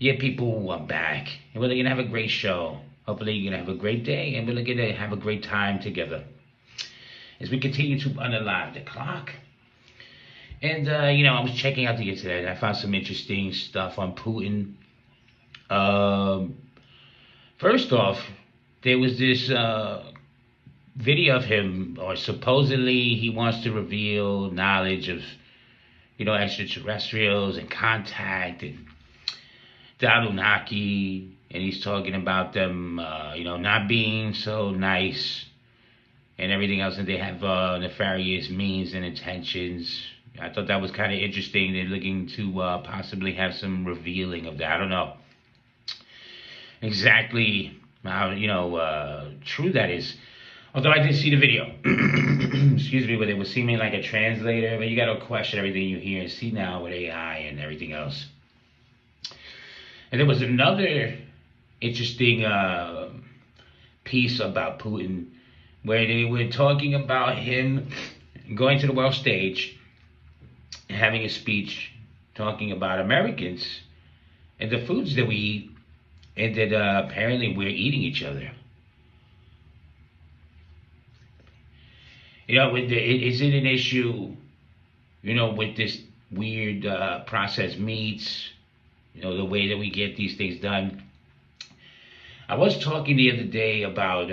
Yeah, people, I'm back. And we're going to have a great show. Hopefully, you're going to have a great day, and we're going to have a great time together as we continue to unalive the clock. And, I was checking out the internet. I found some interesting stuff on Putin. Um, First off, there was this video of him, or supposedly he wants to reveal knowledge of, extraterrestrials and contact and the Anunnaki, and he's talking about them, not being so nice and everything else, and they have nefarious means and intentions. I thought that was kind of interesting. They're looking to possibly have some revealing of that. I don't know exactly how true that is. Although I did see the video, excuse me, where they were seeming like a translator, but you got to question everything you hear and see now with AI and everything else. And there was another interesting piece about Putin where they were talking about him going to the world stage, having a speech talking about Americans and the foods that we eat, and that apparently we're eating each other. Is it an issue, with this weird processed meats, the way that we get these things done? I was talking the other day about,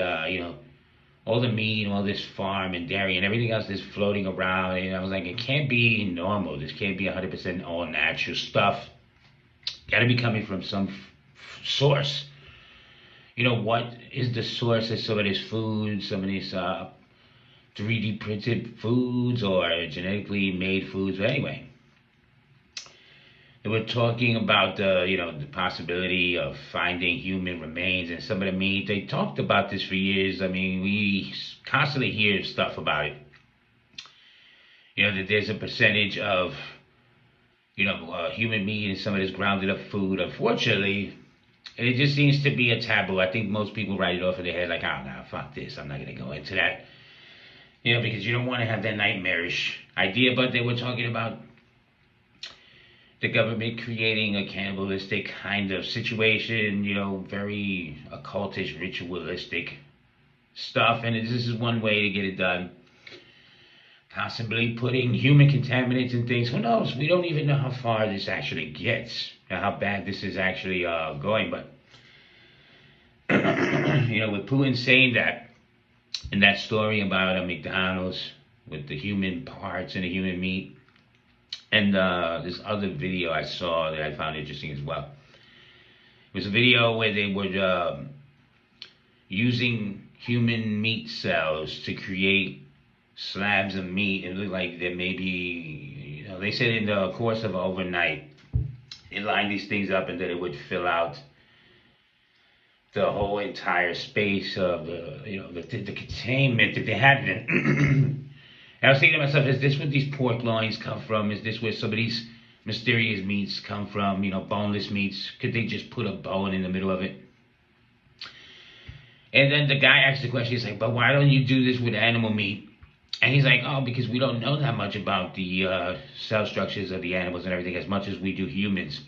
all the meat and all this farm and dairy and everything else that's floating around. And I was like, it can't be normal. This can't be 100% all natural stuff. Got to be coming from some source. What is the source of some of this food, some of these 3D printed foods or genetically made foods? But anyway, they were talking about the possibility of finding human remains and some of the meat. They talked about this for years. I mean, we constantly hear stuff about it. That there's a percentage of human meat in some of this grounded up food. Unfortunately, and it just seems to be a taboo. I think most people write it off in their head like, oh, no, fuck this. I'm not going to go into that. Because you don't want to have that nightmarish idea. But they were talking about the government creating a cannibalistic kind of situation, very occultish, ritualistic stuff. And this is one way to get it done. Possibly putting human contaminants and things. Who knows? We don't even know how far this actually gets, how bad this is actually going. But, with Putin saying that in that story about McDonald's with the human parts and the human meat, and this other video I saw that I found interesting as well. It was a video where they were using human meat cells to create slabs of meat. It looked like there may be, they said in the course of overnight, they lined these things up and then it would fill out the whole entire space of the containment that they had in. And I was thinking to myself, is this where these pork loins come from? Is this where some of these mysterious meats come from? Boneless meats. Could they just put a bone in the middle of it? And then the guy asked the question, he's like, but why don't you do this with animal meat? And he's like, oh, because we don't know that much about the cell structures of the animals and everything as much as we do humans.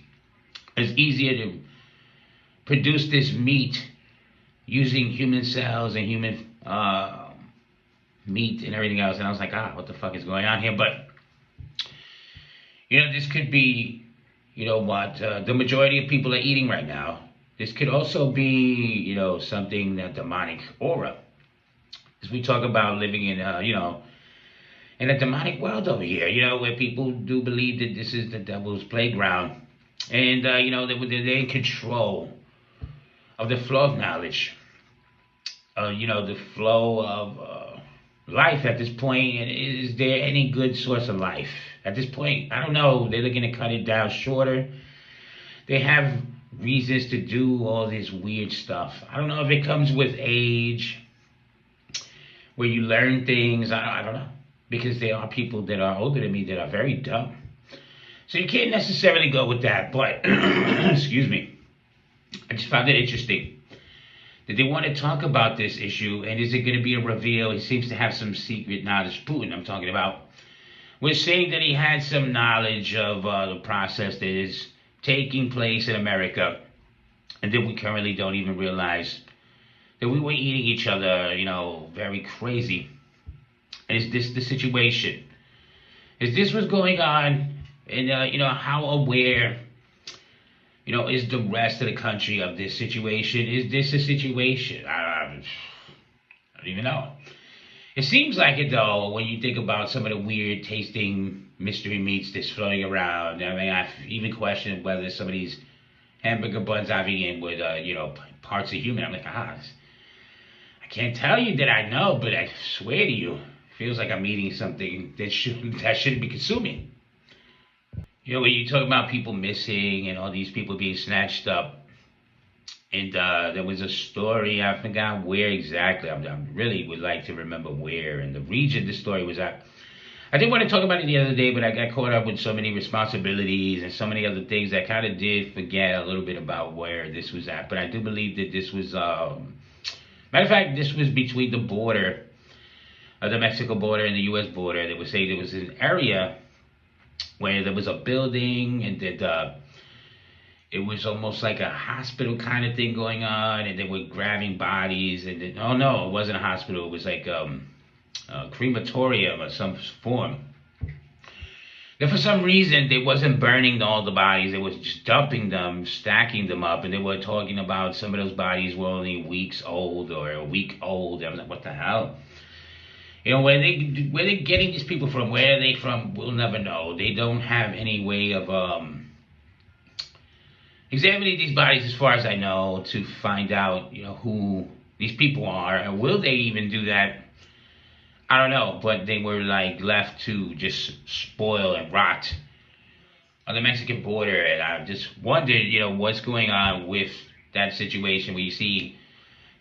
It's easier to produce this meat using human cells and human meat and everything else. And I was like, what the fuck is going on here? But this could be what the majority of people are eating right now. This could also be something, that demonic aura, as we talk about living in in a demonic world over here, where people do believe that this is the devil's playground, and they're in control of the flow of knowledge, the flow of life at this point. And is there any good source of life at this point? I don't know. They're looking to cut it down shorter. They have reasons to do all this weird stuff. I don't know if it comes with age, where you learn things. I don't know, because there are people that are older than me that are very dumb. So you can't necessarily go with that. But excuse me, I just found it interesting that they want to talk about this issue. And is it going to be a reveal? He seems to have some secret knowledge. Putin, I'm talking about. We're saying that he had some knowledge of the process that is taking place in America, and then we currently don't even realize that we were eating each other, very crazy. And is this the situation? Is this what's going on? And, how aware, is the rest of the country of this situation? Is this a situation? I don't even know. It seems like it, though, when you think about some of the weird tasting mystery meats that's floating around. I mean, I've even questioned whether some of these hamburger buns I've eaten with, parts of human. I'm like, I can't tell you that I know, but I swear to you, it feels like I'm eating something that shouldn't be consuming. When you talk about people missing and all these people being snatched up, and there was a story, I forgot where exactly. I really would like to remember where and the region this story was at. I did want to talk about it the other day, but I got caught up with so many responsibilities and so many other things that kind of did forget a little bit about where this was at. But I do believe that this was, matter of fact, this was between the border, the Mexico border and the U.S. border. They would say there was an area where there was a building and that it was almost like a hospital kind of thing going on, and they were grabbing bodies. And then, oh no, it wasn't a hospital. It was like a crematorium of some form. Then for some reason, they wasn't burning all the bodies. They was just dumping them, stacking them up, and they were talking about some of those bodies were only weeks old or a week old. I was like, what the hell? Where they getting these people from? Where are they from? We'll never know. They don't have any way of examining these bodies, as far as I know, to find out, who these people are. And will they even do that? I don't know. But they were like left to just spoil and rot on the Mexican border. And I just wondered, what's going on with that situation where you see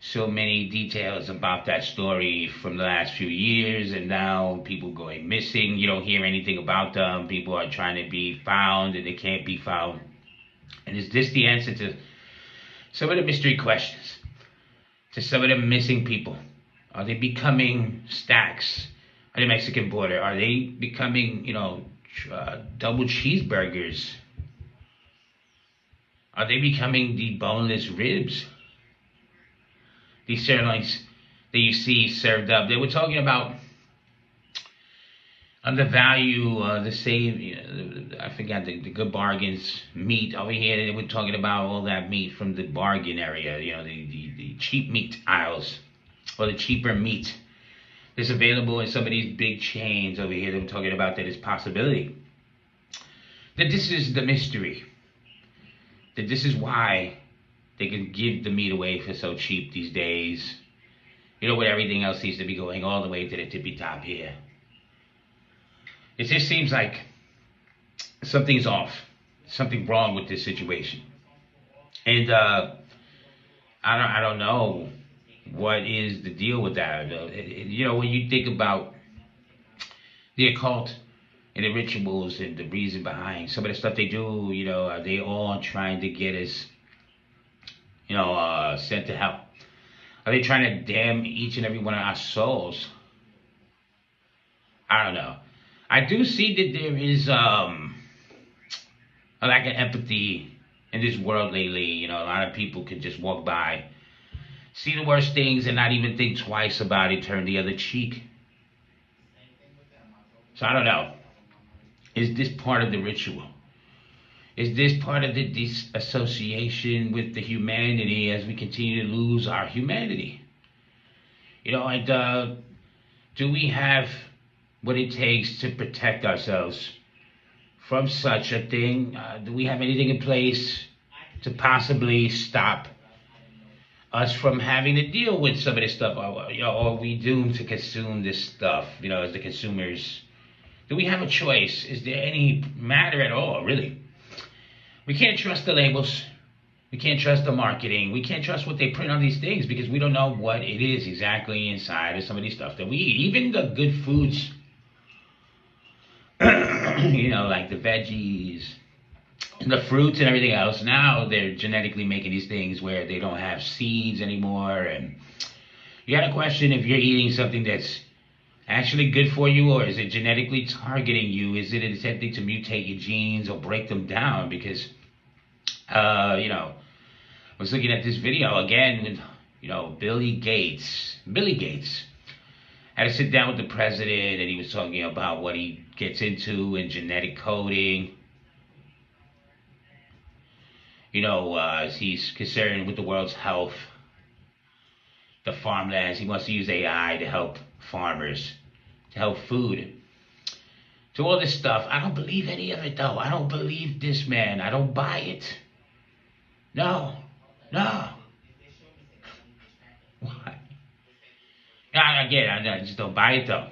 so many details about that story from the last few years, and now people going missing. You don't hear anything about them. People are trying to be found and they can't be found. And is this the answer to some of the mystery questions? To some of the missing people? Are they becoming stacks on the Mexican border? Are they becoming, double cheeseburgers? Are they becoming the boneless ribs? These sirloins that you see served up. They were talking about the value, the same, I forgot the good bargains meat over here. They were talking about all that meat from the bargain area, the cheap meat aisles, or the cheaper meat that's available in some of these big chains over here. They were talking about that as possibility. That this is the mystery. That this is why they can give the meat away for so cheap these days. With everything else seems to be going all the way to the tippy top here. It just seems like something's off. Something wrong with this situation. And I don't know what is the deal with that. When you think about the occult and the rituals and the reason behind some of the stuff they do, are they all trying to get us sent to hell? Are they trying to damn each and every one of our souls? I don't know. I do see that there is a lack of empathy in this world lately. A lot of people can just walk by, see the worst things, and not even think twice about it, turn the other cheek. So I don't know. Is this part of the ritual? Is this part of the disassociation with the humanity as we continue to lose our humanity? And do we have what it takes to protect ourselves from such a thing? Do we have anything in place to possibly stop us from having to deal with some of this stuff? Or are we doomed to consume this stuff, as the consumers? Do we have a choice? Is there any matter at all, really? We can't trust the labels. We can't trust the marketing. We can't trust what they print on these things because we don't know what it is exactly inside of some of these stuff that we eat. Even the good foods, like the veggies and the fruits and everything else. Now they're genetically making these things where they don't have seeds anymore. And you got to question if you're eating something that's actually good for you, or is it genetically targeting you? Is it attempting to mutate your genes or break them down? Because I was looking at this video again with, Billy Gates. Billy Gates had to sit down with the president, and he was talking about what he gets into in genetic coding. As he's concerned with the world's health, the farmlands. He wants to use AI to help farmers, to help food, to all this stuff. I don't believe any of it, though. I don't believe this man. I don't buy it. No, no. Why? I just don't buy it, though.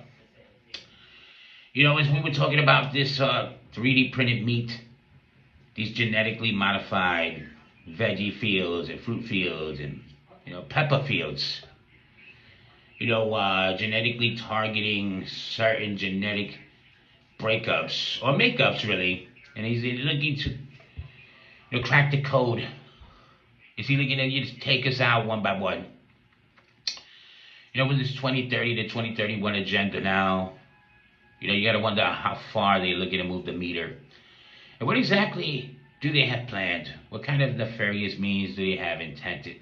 As we were talking about this 3D printed meat, these genetically modified veggie fields and fruit fields and pepper fields, genetically targeting certain genetic breakups or makeups, really. And he's looking to crack the code. Is he looking to just take us out one by one? With this 2030 to 2031 agenda now, you got to wonder how far they're looking to move the meter. And what exactly do they have planned? What kind of nefarious means do they have intended?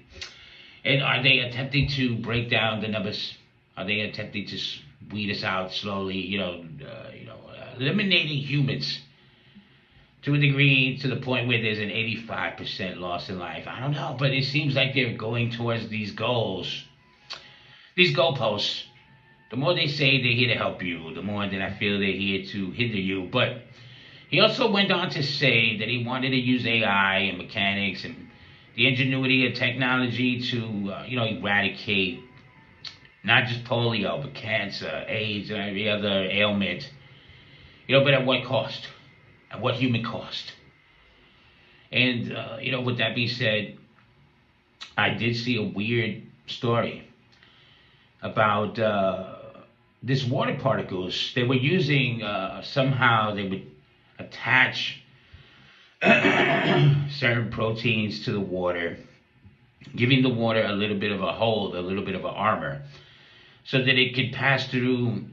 And are they attempting to break down the numbers? Are they attempting to weed us out slowly? Eliminating humans to a degree, to the point where there's an 85% loss in life. I don't know, but it seems like they're going towards these goals, these goalposts. The more they say they're here to help you, the more that I feel they're here to hinder you. But he also went on to say that he wanted to use AI and mechanics and the ingenuity of technology to, eradicate not just polio, but cancer, AIDS, and every other ailment. But at what cost? At what human cost? And, with that being said, I did see a weird story about this water particles. They were using, somehow they would attach certain proteins to the water, giving the water a little bit of a hold, a little bit of an armor, so that it could pass through,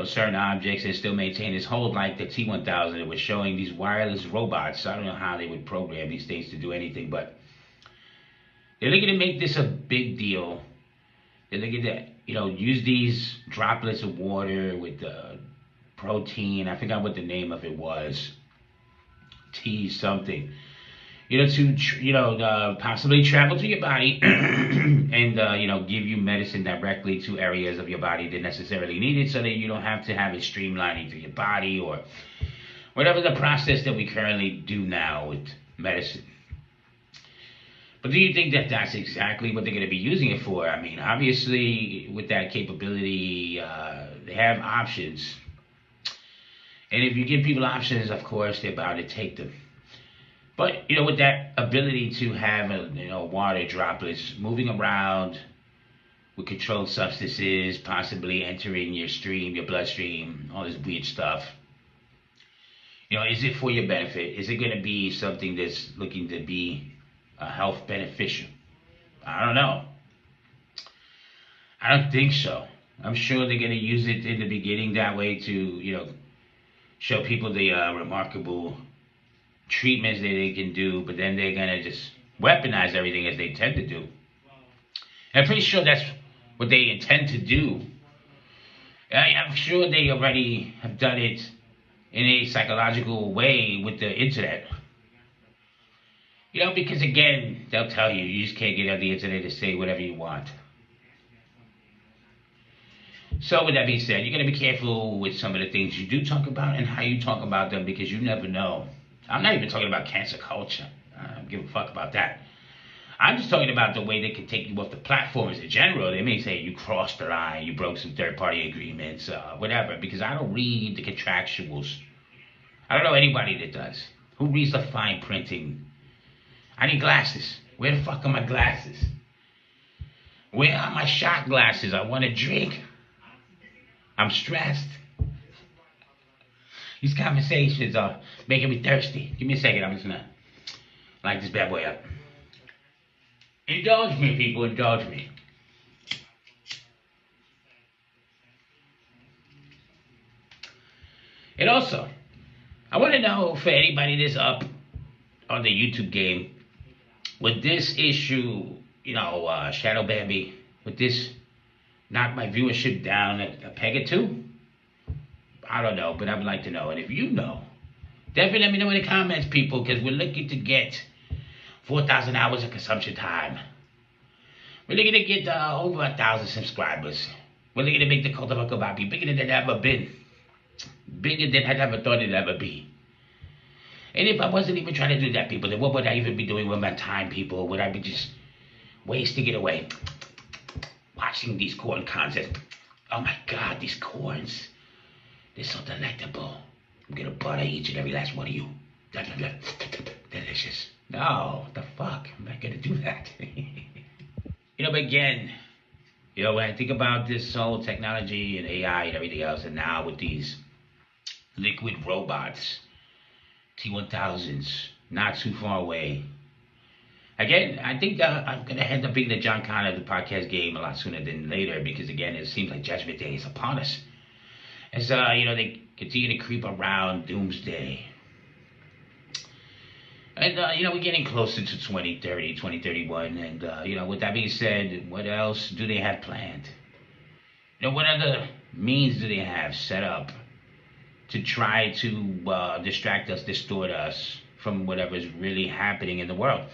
certain objects and still maintain its hold, like the T-1000. It was showing these wireless robots. I don't know how they would program these things to do anything, but they're looking to make this a big deal. They're looking to, use these droplets of water with protein. I forgot what the name of it was. T something. To possibly travel to your body and give you medicine directly to areas of your body that necessarily need it, so that you don't have to have it streamlining through your body or whatever the process that we currently do now with medicine. But do you think that that's exactly what they're going to be using it for? I mean, obviously, with that capability, they have options. And if you give people options, of course, they're bound to take them. But, with that ability to have, water droplets moving around with controlled substances, possibly entering your stream, your bloodstream, all this weird stuff. Is it for your benefit? Is it going to be something that's looking to be health beneficial? I don't know. I don't think so. I'm sure they're going to use it in the beginning that way to, show people the remarkable treatments that they can do, but then they're going to just weaponize everything as they tend to do. And I'm pretty sure that's what they intend to do. I'm sure they already have done it in a psychological way with the internet. Because again, they'll tell you, you just can't get on the internet to say whatever you want. So with that being said, you got to be careful with some of the things you do talk about and how you talk about them, because you never know. I'm not even talking about cancer culture. I don't give a fuck about that. I'm just talking about the way they can take you off the platforms in general. They may say you crossed the line, you broke some third-party agreements, whatever, because I don't read the contractuals. I don't know anybody that does. Who reads the fine printing? I need glasses. Where the fuck are my glasses? Where are my shot glasses? I want a drink. I'm stressed. These conversations are making me thirsty. Give me a second. I'm just gonna light this bad boy up. Indulge me, people. Indulge me. And also, I want to know, for anybody that's up on the YouTube game. With this issue, Shadow Bambi, with this knock my viewership down a peg or two? I don't know, but I would like to know. And if you know, definitely let me know in the comments, people, because we're looking to get 4,000 hours of consumption time. We're looking to get over 1,000 subscribers. We're looking to make the Cult of Uncle Bobby bigger than it ever been. Bigger than I never thought it'd ever be. And if I wasn't even trying to do that, people, then what would I even be doing with my time, people? Would I be just wasting it away? Watching these corn contests. Oh my God, these corns. They're so delectable. I'm gonna butter each and every last one of you. Delicious. No, what the fuck? I'm not gonna do that. But again, when I think about this whole technology and AI and everything else, and now with these liquid robots, T-1000s, not too far away. Again, I think I'm going to end up being the John Connor of the podcast game a lot sooner than later, because again, it seems like Judgment Day is upon us. As, they continue to creep around Doomsday. And, we're getting closer to 2030, 2031. And, with that being said, what else do they have planned? What other means do they have set up to try to distract us, distort us from whatever's really happening in the world?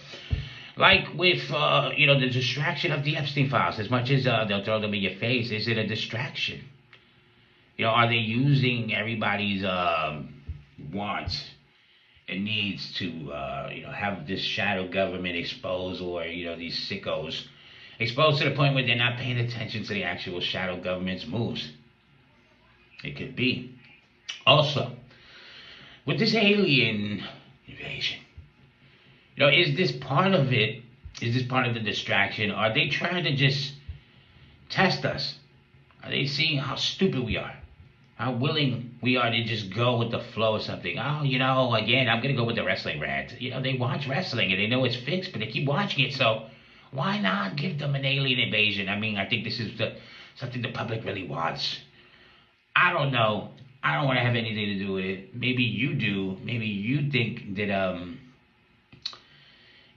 Like with, the distraction of the Epstein files. As much as they'll throw them in your face, is it a distraction? Are they using everybody's wants and needs to, have this shadow government exposed, or, these sickos exposed to the point where they're not paying attention to the actual shadow government's moves? It could be. Also, with this alien invasion, is this part of it? Is this part of the distraction? Are they trying to just test us? Are they seeing how stupid we are? How willing we are to just go with the flow of something? Oh, again, I'm going to go with the wrestling rant. They watch wrestling and they know it's fixed, but they keep watching it. So why not give them an alien invasion? I mean, I think this is something the public really wants. I don't know. I don't want to have anything to do with it. Maybe you do. Maybe you think that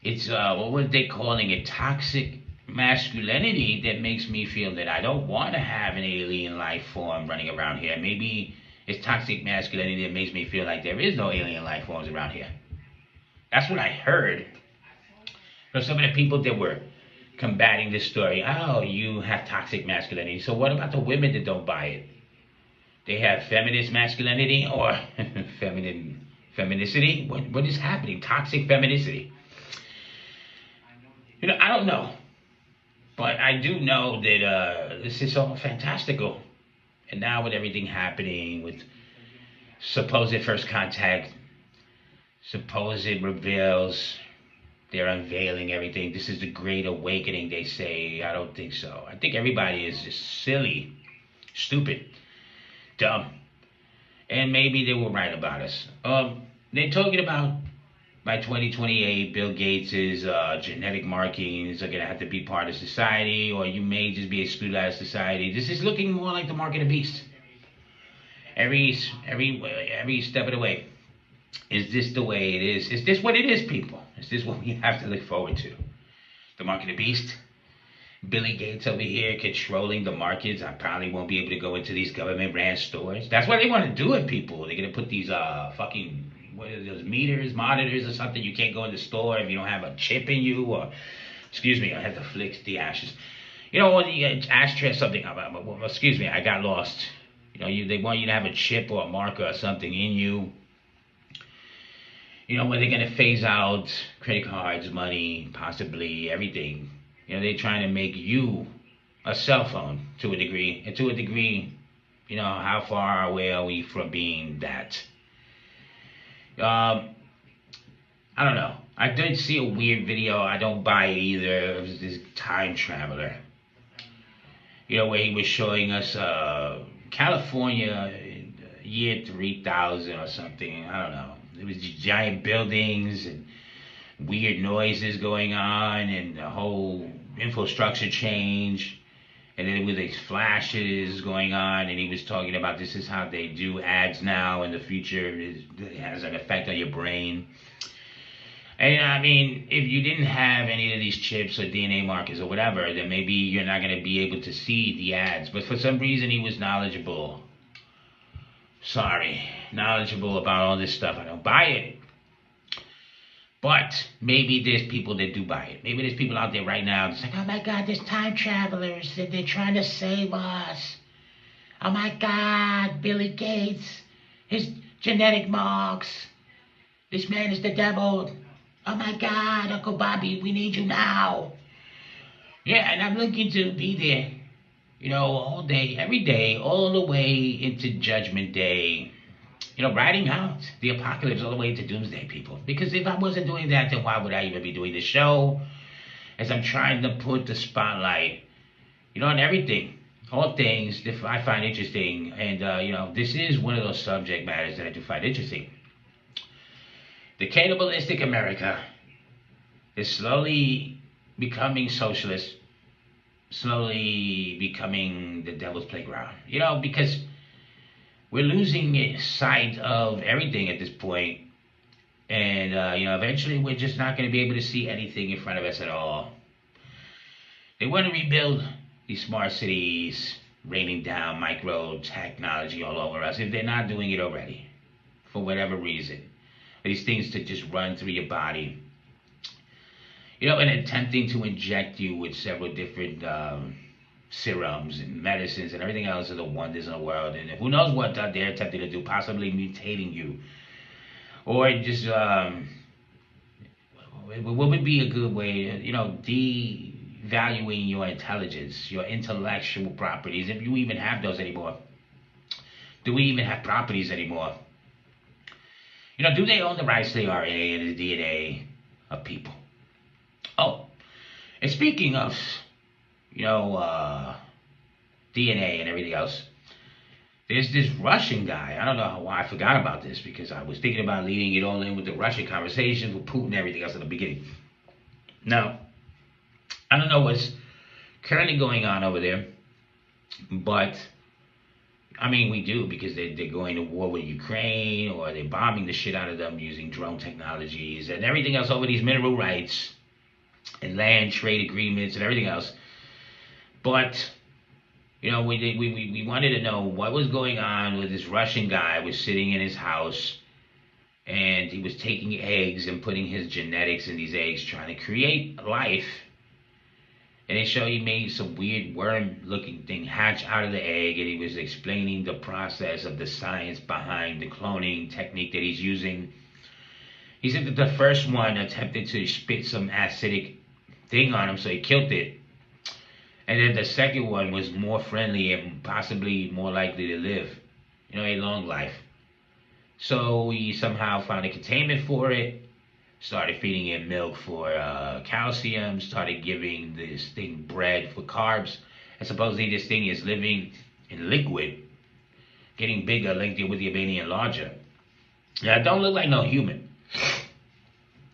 it's what were they calling it? Toxic masculinity that makes me feel that I don't want to have an alien life form running around here. Maybe it's toxic masculinity that makes me feel like there is no alien life forms around here. That's what I heard from some of the people that were combating this story. Oh, you have toxic masculinity. So what about the women that don't buy it? They have feminist masculinity or feminicity? What is happening? Toxic feminicity. I don't know. But I do know that this is all fantastical. And now with everything happening, with supposed first contact, supposed reveals, they're unveiling everything. This is the great awakening, they say. I don't think so. I think everybody is just silly, stupid, dumb. And maybe they were right about us. They're talking about by 2028, Bill Gates' genetic markings are going to have to be part of society, or you may just be excluded out of society. This is looking more like the mark of the beast. Every step of the way. Is this the way it is? Is this what it is, people? Is this what we have to look forward to? The mark of the beast? Billy Gates over here controlling the markets. I probably won't be able to go into these government-ran stores. That's why they want to do it, people. They're going to put these fucking... what are those monitors or something? You can't go in the store if you don't have a chip in you, or, excuse me, I had to flick the ashes. Or the ashtray or something. Excuse me, I got lost. They want you to have a chip or a marker or something in you. When they're going to phase out credit cards, money, possibly everything. They're trying to make you a cell phone to a degree. And to a degree, how far away are we from being that? I don't know. I did see a weird video. I don't buy it either. It was this time traveler. Where he was showing us California in year 3000 or something. I don't know. It was giant buildings and weird noises going on and the whole infrastructure change. And then with these flashes going on, and he was talking about this is how they do ads now in the future. It has an effect on your brain. And I mean, if you didn't have any of these chips or DNA markers or whatever, then maybe you're not going to be able to see the ads. But for some reason, he was knowledgeable. Sorry, knowledgeable about all this stuff. I don't buy it. But maybe there's people that do buy it. Maybe there's people out there right now that's like, oh my God, there's time travelers. They're trying to save us. Oh my God, Billy Gates, his genetic marks. This man is the devil. Oh my God, Uncle Bobby, we need you now. Yeah, and I'm looking to be there, all day, every day, all the way into Judgment Day. Writing out the apocalypse all the way into Doomsday, people. Because if I wasn't doing that, then why would I even be doing this show? As I'm trying to put the spotlight, on everything, all things that I find interesting. And, this is one of those subject matters that I do find interesting. The cannibalistic America is slowly becoming socialist, slowly becoming the devil's playground. Because we're losing sight of everything at this point. And, eventually we're just not going to be able to see anything in front of us at all. They want to rebuild these smart cities, raining down micro technology all over us, if they're not doing it already, for whatever reason. These things to just run through your body. And attempting to inject you with several different serums and medicines and everything else of the wonders in the world. And who knows what they're attempting to do, possibly mutating you. Or just, what would be a good way, devaluing your intelligence, your intellectual properties, if you even have those anymore. Do we even have properties anymore? Do they own the rights to the RNA and the DNA of people? Oh, and speaking of, DNA and everything else, there's this Russian guy. I don't know why I forgot about this, because I was thinking about leading it all in with the Russian conversations with Putin and everything else at the beginning. Now, I don't know what's currently going on over there, but I mean, we do, because they're going to war with Ukraine, or they're bombing the shit out of them using drone technologies and everything else over these mineral rights and land trade agreements and everything else. But, we wanted to know what was going on with this Russian guy. Was sitting in his house, and he was taking eggs and putting his genetics in these eggs, trying to create life. And they show he made some weird worm-looking thing hatch out of the egg, and he was explaining the process of the science behind the cloning technique that he's using. He said that the first one attempted to spit some acidic thing on him, so he killed it. And then the second one was more friendly and possibly more likely to live, a long life. So he somehow found a containment for it. Started feeding it milk for calcium, started giving this thing bread for carbs, and supposedly this thing is living in liquid, getting bigger, lengthier, with the Albanian larger. Now, it don't look like no human.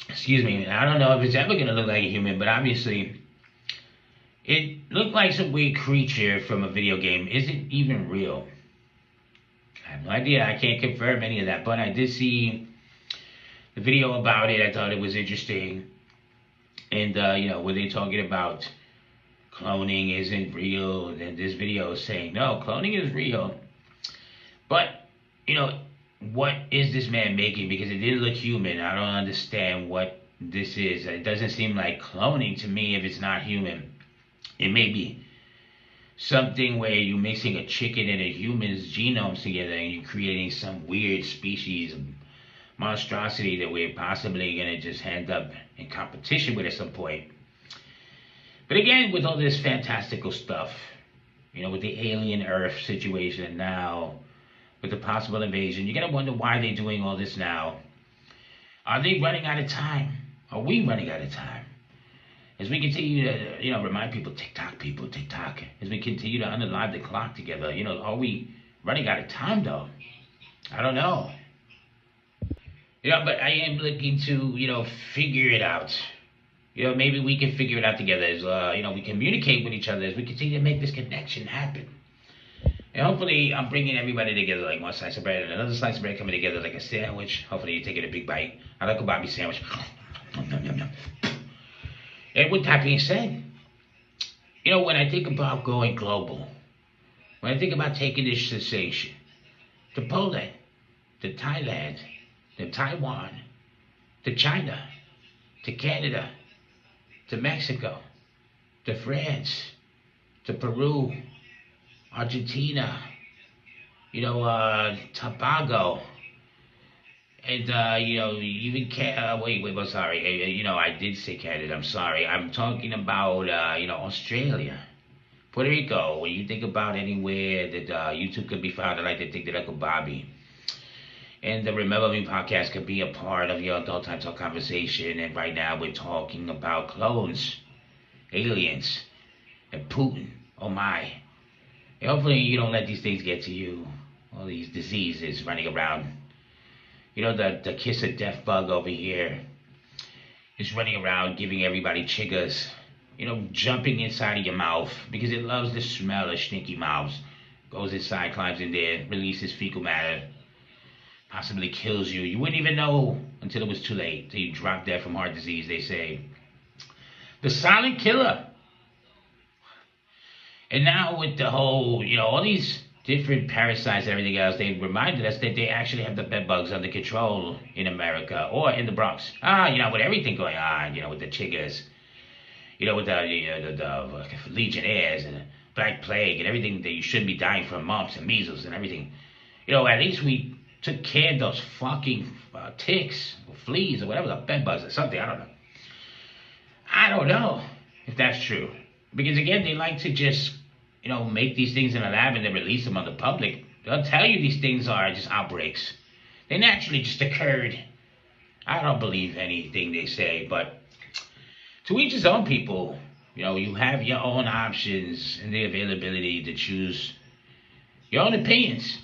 Excuse me, I don't know if it's ever going to look like a human, but obviously, it looked like some weird creature from a video game. Is it even real? I have no idea, I can't confirm any of that, but I did see the video about it. I thought it was interesting. And, were they talking about cloning isn't real? And then this video is saying, no, cloning is real. But, what is this man making? Because it didn't look human. I don't understand what this is. It doesn't seem like cloning to me if it's not human. It may be something where you're mixing a chicken and a human's genomes together, and you're creating some weird species of monstrosity that we're possibly going to just end up in competition with at some point. But again, with all this fantastical stuff, with the alien Earth situation now, with the possible invasion, you're going to wonder why they're doing all this now. Are they running out of time? Are we running out of time? As we continue to, remind people, people, tick-tock. As we continue to unalive the clock together, are we running out of time, though? I don't know. But I am looking to, figure it out. Maybe we can figure it out together as, we communicate with each other as we continue to make this connection happen. And hopefully I'm bringing everybody together like one slice of bread and another slice of bread coming together like a sandwich. Hopefully you're taking a big bite. I like a Bobby sandwich. Nom, nom, nom, nom. And with that being said, when I think about going global, when I think about taking this sensation to Poland, to Thailand, to Taiwan, to China, to Canada, to Mexico, to France, to Peru, Argentina, Tobago, and even wait, well, sorry, I did say Canada. I'm sorry. I'm talking about Australia, Puerto Rico. When you think about anywhere that YouTube could be found, I like to think that Uncle Bobby and the Remember Me podcast could be a part of your adult time talk conversation. And right now we're talking about clones, aliens, and Putin. Oh my. And hopefully you don't let these things get to you. All these diseases running around. The kiss of death bug over here is running around giving everybody chiggers. Jumping inside of your mouth because it loves the smell of stinky mouths. Goes inside, climbs in there, releases fecal matter, possibly kills you. You wouldn't even know until it was too late. Till you drop dead from heart disease, they say. The silent killer. And now with the whole, all these different parasites and everything else, they reminded us that they actually have the bed bugs under control in America or in the Bronx. With everything going on, with the chiggers, with the Legionnaires and the Black Plague and everything that you shouldn't be dying from, mumps and measles and everything. At least we took care of those fucking ticks or fleas or whatever, the bed bugs or something. I don't know if that's true. Because again, they like to just, make these things in a lab and then release them on the public. They'll tell you these things are just outbreaks. They naturally just occurred. I don't believe anything they say, but to each his own, people. You have your own options and the availability to choose your own opinions.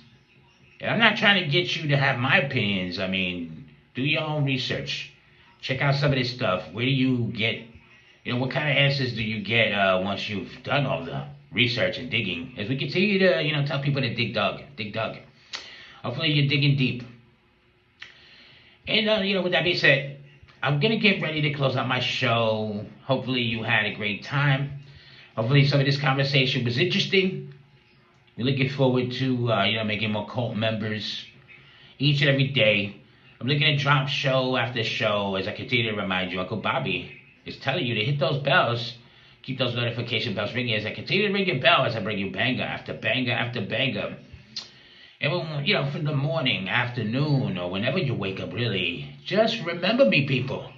And I'm not trying to get you to have my opinions. I mean, do your own research. Check out some of this stuff. Where do you get, what kind of answers do you get once you've done all the research and digging? As we continue to, tell people to dig dug. Hopefully you're digging deep. And, with that being said, I'm going to get ready to close out my show. Hopefully you had a great time. Hopefully some of this conversation was interesting. We're looking forward to, making more cult members each and every day. I'm looking to drop show after show as I continue to remind you, Uncle Bobby is telling you to hit those bells. Keep those notification bells ringing as I continue to ring your bell as I bring you banger after banger after banger. And from the morning, afternoon, or whenever you wake up, really, just remember me, people.